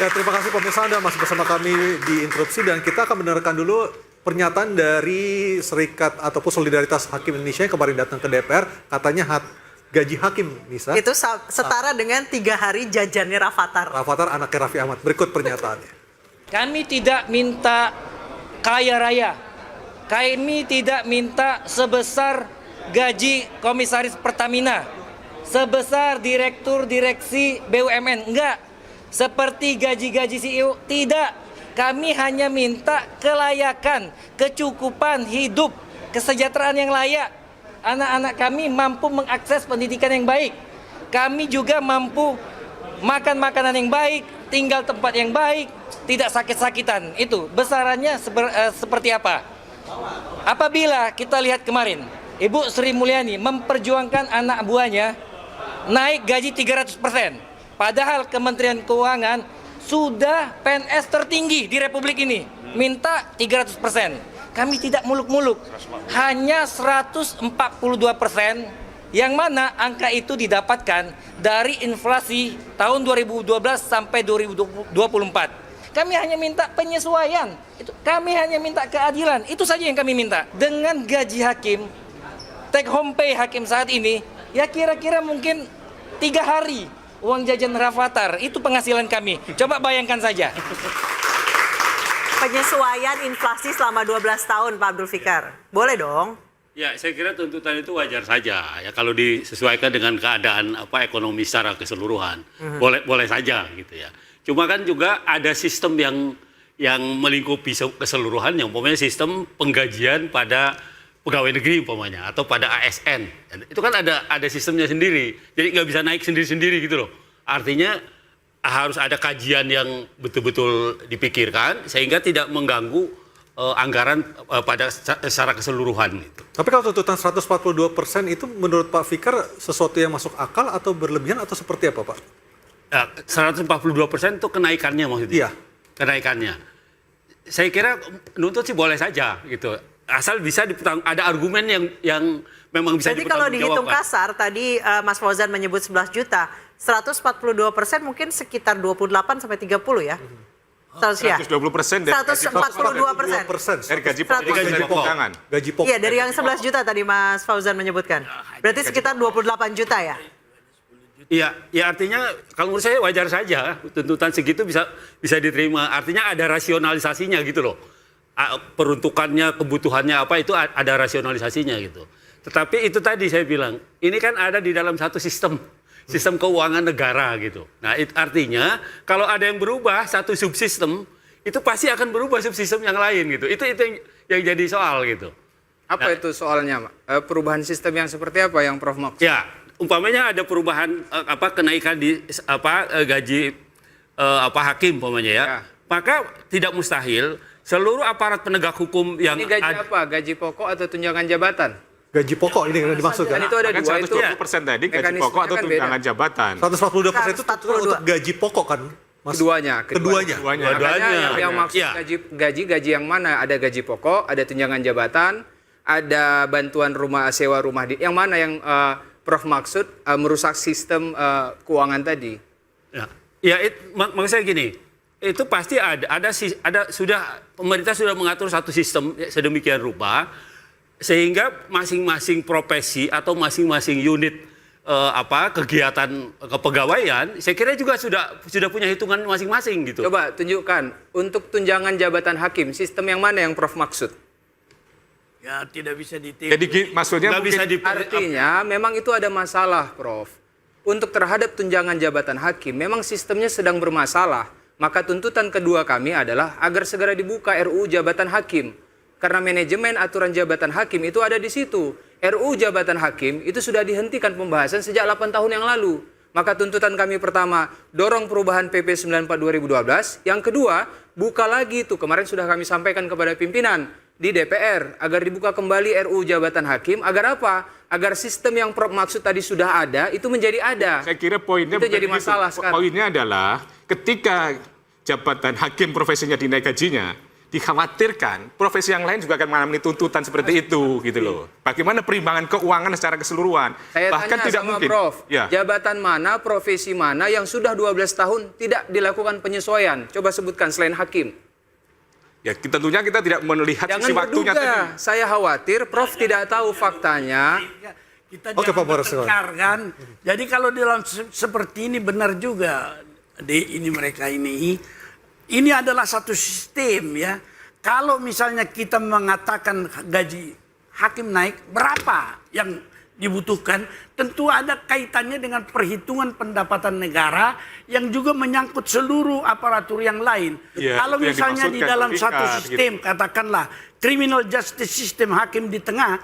Ya, terima kasih pemirsa, Anda masih bersama kami di Interupsi dan kita akan mendengarkan dulu pernyataan dari Serikat ataupun Solidaritas Hakim Indonesia yang kemarin datang ke DPR, katanya gaji hakim, Nisa. Itu setara dengan 3 hari jajannya Rafathar. Rafathar anaknya Raffi Ahmad. Berikut pernyataannya. Kami tidak minta kaya raya. Kami tidak minta sebesar gaji komisaris Pertamina, sebesar direktur direksi BUMN. Enggak. Seperti gaji-gaji CEO. Tidak. Kami hanya minta kelayakan, kecukupan hidup, kesejahteraan yang layak. Anak-anak kami mampu mengakses pendidikan yang baik. Kami juga mampu makan makanan yang baik, tinggal tempat yang baik, tidak sakit-sakitan. Itu besarannya seperti apa? Apabila kita lihat kemarin, Ibu Sri Mulyani memperjuangkan anak buahnya naik gaji 300%. Padahal Kementerian Keuangan sudah PNS tertinggi di Republik ini, minta 300%. Kami tidak muluk-muluk, hanya 142%, yang mana angka itu didapatkan dari inflasi tahun 2012 sampai 2024. Kami hanya minta penyesuaian, kami hanya minta keadilan, itu saja yang kami minta. Dengan gaji hakim, take home pay hakim saat ini, ya kira-kira mungkin 3 hari uang jajan Rafathar, itu penghasilan kami. Coba bayangkan saja. Penyesuaian inflasi selama 12 tahun, Pak Abdul Fikar. Boleh dong? Ya, saya kira tuntutan itu wajar saja ya kalau disesuaikan dengan keadaan ekonomi secara keseluruhan. Boleh saja gitu ya. Cuma kan juga ada sistem yang melingkupi keseluruhan, yang umpamanya sistem penggajian pada pegawai negeri umpamanya atau pada ASN. Itu kan ada sistemnya sendiri. Jadi nggak bisa naik sendiri-sendiri gitu loh. Artinya harus ada kajian yang betul-betul dipikirkan sehingga tidak mengganggu anggaran pada secara keseluruhan itu. Tapi kalau tuntutan 142% itu menurut Pak Fikar sesuatu yang masuk akal atau berlebihan atau seperti apa, Pak? 142% itu kenaikannya maksudnya. Iya. Kenaikannya. Saya kira nuntut sih boleh saja gitu. Asal bisa ada argumen yang memang bisa jadi kalau dihitung kasar, tadi Mas Fauzan menyebut 11 juta, 142% mungkin sekitar 28 sampai 30 ya? 120% dari 142% dari gaji pokok. Gaji pokok. Iya, dari yang 11 juta tadi Mas Fauzan menyebutkan. Berarti sekitar 28 juta ya? Iya, ya artinya kalau menurut saya wajar saja tuntutan segitu bisa diterima. Artinya ada rasionalisasinya gitu loh. Peruntukannya, kebutuhannya apa itu ada rasionalisasinya gitu. Tetapi itu tadi saya bilang, ini kan ada di dalam satu sistem keuangan negara gitu. Nah, artinya kalau ada yang berubah satu subsistem, itu pasti akan berubah subsistem yang lain gitu. Itu yang jadi soal gitu. Apa itu soalnya, Pak? Perubahan sistem yang seperti apa yang Prof maksud? Ya, umpamanya ada perubahan kenaikan di gaji hakim umpamanya ya. Maka tidak mustahil seluruh aparat penegak hukum yang ini gaji apa? Gaji pokok atau tunjangan jabatan? Gaji pokok ini yang dimaksud kan? Itu ada dua itu. 120% tadi gaji pokok atau tunjangan jabatan. 142% itu untuk gaji pokok kan? Mas? Keduanya. Yang maksud gaji yang mana? Ada gaji pokok, ada tunjangan jabatan, ada bantuan sewa rumah. Yang mana yang Prof maksud merusak sistem keuangan tadi? Maksud saya gini, itu pasti sudah pemerintah sudah mengatur satu sistem sedemikian rupa sehingga masing-masing profesi atau masing-masing unit kegiatan kepegawaian saya kira juga sudah punya hitungan masing-masing gitu. Coba tunjukkan untuk tunjangan jabatan hakim sistem yang mana yang Prof maksud? Ya tidak bisa ditiru. Jadi maksudnya artinya memang itu ada masalah, Prof. Untuk terhadap tunjangan jabatan hakim memang sistemnya sedang bermasalah. Maka tuntutan kedua kami adalah agar segera dibuka RUU jabatan hakim. Karena manajemen aturan jabatan hakim itu ada di situ. RUU jabatan hakim itu sudah dihentikan pembahasan sejak 8 tahun yang lalu. Maka tuntutan kami pertama, dorong perubahan PP 94 2012. Yang kedua, buka lagi itu. Kemarin sudah kami sampaikan kepada pimpinan di DPR agar dibuka kembali RUU jabatan hakim. Agar apa? Agar sistem yang Prof maksud tadi sudah ada itu menjadi ada. Saya kira poinnya itu jadi masalah sekarang. Poinnya adalah ketika jabatan hakim profesinya dinaik gajinya, dikhawatirkan profesi yang lain juga akan mengalami tuntutan seperti itu gitu loh. Bagaimana perimbangan keuangan secara keseluruhan? Saya Bahkan tanya tidak sama mungkin. Prof, Ya. jabatan mana, profesi mana yang sudah 12 tahun tidak dilakukan penyesuaian? Coba sebutkan selain hakim. Ya, tentunya kita tidak melihat Jangan sisi waktunya berduga. tadi. Saya khawatir Prof tidak tahu faktanya. Kita Oke, Pak jangan Boris, bertengkar kan. Jadi kalau dalam seperti ini benar juga ini mereka ini adalah satu sistem ya. Kalau misalnya kita mengatakan gaji hakim naik, berapa yang dibutuhkan? Tentu ada kaitannya dengan perhitungan pendapatan negara yang juga menyangkut seluruh aparatur yang lain. Ya, Kalau itu yang misalnya di dimaksudkan, dalam satu terikat, sistem, katakanlah criminal justice system hakim di tengah,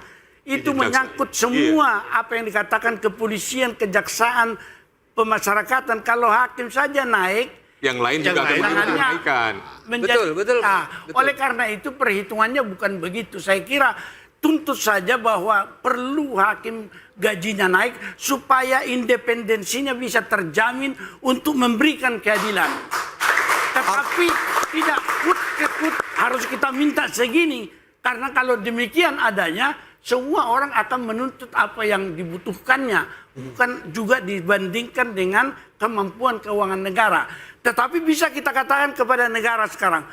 itu menyangkut semua apa yang dikatakan kepolisian, kejaksaan, pemasyarakatan. Kalau hakim saja naik, Yang lain juga akan menaikkan. Betul. Oleh karena itu perhitungannya bukan begitu. Saya kira tuntut saja bahwa perlu hakim gajinya naik supaya independensinya bisa terjamin untuk memberikan keadilan. Tetapi tidak kut harus kita minta segini. Karena kalau demikian adanya, semua orang akan menuntut apa yang dibutuhkannya. Bukan juga dibandingkan dengan kemampuan keuangan negara. Tetapi bisa kita katakan kepada negara sekarang,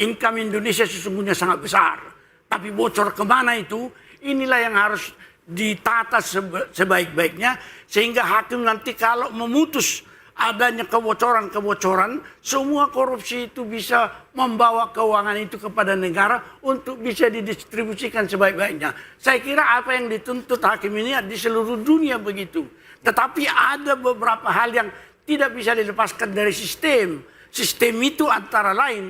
income Indonesia sesungguhnya sangat besar. Tapi bocor kemana itu? Inilah yang harus ditata sebaik-baiknya. Sehingga hakim nanti kalau memutus adanya kebocoran-kebocoran, semua korupsi itu bisa membawa keuangan itu kepada negara untuk bisa didistribusikan sebaik-baiknya. Saya kira apa yang dituntut hakim ini di seluruh dunia begitu. Tetapi ada beberapa hal yang tidak bisa dilepaskan dari sistem. Sistem itu antara lain,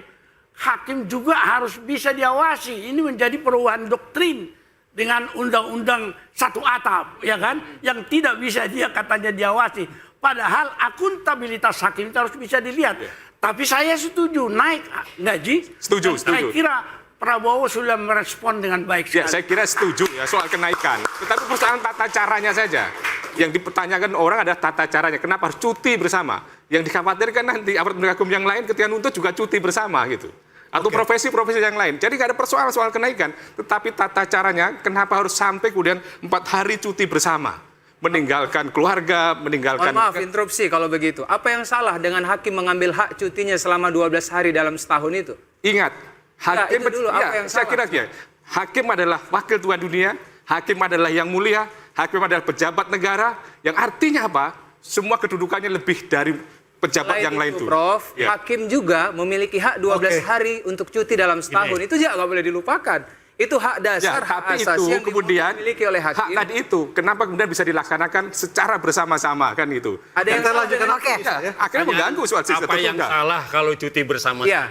hakim juga harus bisa diawasi. Ini menjadi perubahan doktrin dengan undang-undang satu atap, ya kan? Yang tidak bisa dia katanya diawasi. Padahal akuntabilitas hakim itu harus bisa dilihat. Tapi saya setuju naik gaji. Setuju. Saya kira Prabowo sudah merespon dengan baik sekali. Ya, saya kira setuju ya soal kenaikan. Tetapi persoalan tata caranya saja. Yang dipertanyakan orang adalah tata caranya. Kenapa harus cuti bersama? Yang dikhawatirkan nanti aparat penegak hukum yang lain ketika nuntut juga cuti bersama gitu. Atau profesi-profesi yang lain. Jadi nggak ada persoalan soal kenaikan. Tetapi tata caranya kenapa harus sampai kemudian 4 hari cuti bersama? Meninggalkan keluarga, meninggalkan... Mohon maaf, interupsi kalau begitu. Apa yang salah dengan hakim mengambil hak cutinya selama 12 hari dalam setahun itu? Ingat, hakim itu dulu, apa yang saya salah? kira hakim adalah wakil Tuhan dunia, hakim adalah yang mulia, hakim adalah pejabat negara, yang artinya apa? Semua kedudukannya lebih dari pejabat yang lain itu. Prof, Ya. hakim juga memiliki hak 12 hari untuk cuti dalam setahun. Itu juga nggak boleh dilupakan. Itu hak dasar, hak tapi asasi itu yang kemudian dimiliki oleh hak hakim. tadi itu kenapa kemudian bisa dilaksanakan secara bersama-sama kan itu. Ada yang Kita salah lanjutkan dengan- lagi. Ya, akhirnya mengganggu soal sistem Apa yang tertunda. salah kalau cuti bersama-sama? Iya.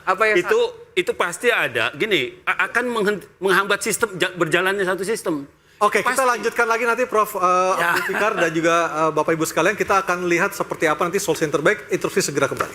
Apa yang itu pasti ada. Gini, akan menghambat sistem berjalannya satu sistem. Oke, kita Pasti. lanjutkan lagi nanti Prof. Abdul Fikar dan juga Bapak Ibu sekalian. Kita akan lihat seperti apa nanti solusi yang terbaik. Interupsi segera kembali.